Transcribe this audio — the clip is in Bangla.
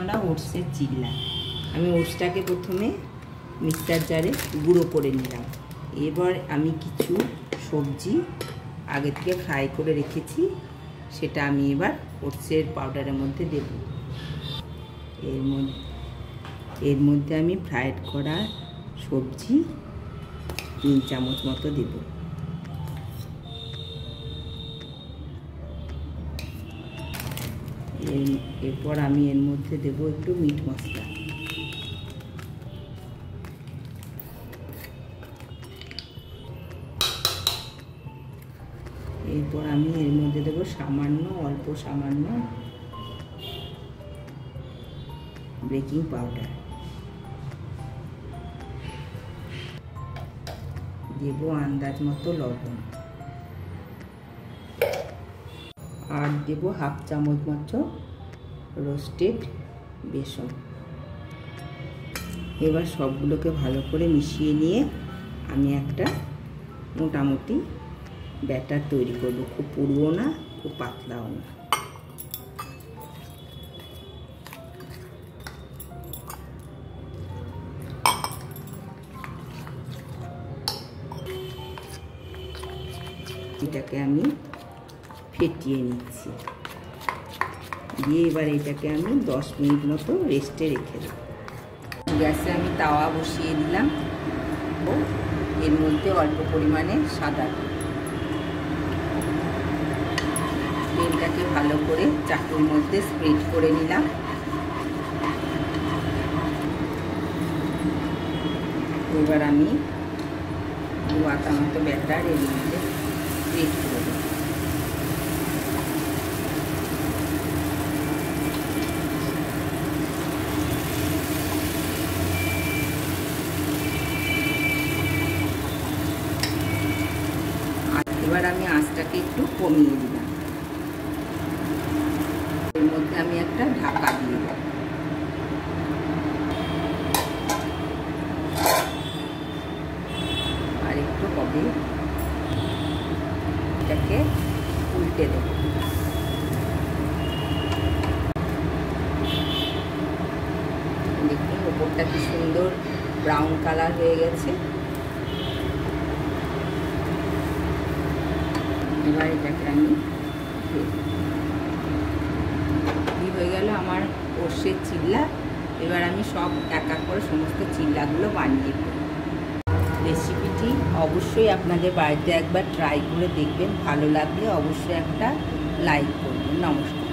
আমরা ওটসের চিল্লা। আমি ওটসটাকে প্রথমে মিক্সচার জারে গুঁড়ো করে নিলাম। এবার আমি কিছু সবজি আগে থেকে ফ্রাই করে রেখেছি, সেটা আমি এবার ওটসের পাউডারের মধ্যে দেব। এর মধ্যে আমি ফ্রাইড করা সবজি 3 চামচ মতো দেব। এরপর আমি এর মধ্যে দেব একটু মিট মশলা। এরপর আমি এর মধ্যে দেব অল্প সামান্য বেকিং পাউডার, দেব আন্দাজ মতো লবণ, আর দেব 1/2 চামচ মতো রোস্টেড বেসন। এবার সবগুলোকে ভালো করে মিশিয়ে নিয়ে আমি একটা মোটামুটি ব্যাটার তৈরি করব, খুব পুরুও না খুব পাতলাও না। এটাকে আমি ফেটিয়ে নিচ্ছি, দিয়ে এবার এটাকে আমি 10 মিনিট মতো রেস্টে রেখে দেব। গ্যাসে আমি তাওয়া বসিয়ে দিলাম ও এর মধ্যে অল্প পরিমাণে সাদা তেলটাকে ভালো করে চাটুর মধ্যে স্প্রেড করে নিলাম। এবার আমি 2 আটা মতো ব্যাটার এর মধ্যে স্প্রেড করে দেব। এবার আমি আঁচটাকে একটু কমিয়ে দিলাম। এর মধ্যে আমি একটা ঢাকা দিয়ে দেব। আর একটু হবে, এটাকে উল্টে দেব। দেখুন ওপরটা কি সুন্দর ব্রাউন কালার হয়ে গেছে। এবার এটাকে আমি হয়ে গেল আমার ওটসের চিল্লা। এবার আমি সব এক এক করে সমস্ত চিল্লাগুলো বানিয়ে দেব। রেসিপিটি অবশ্যই আপনাদের বাড়িতে একবার ট্রাই করে দেখবেন, ভালো লাগলে অবশ্যই একটা লাইক করবেন। নমস্কার।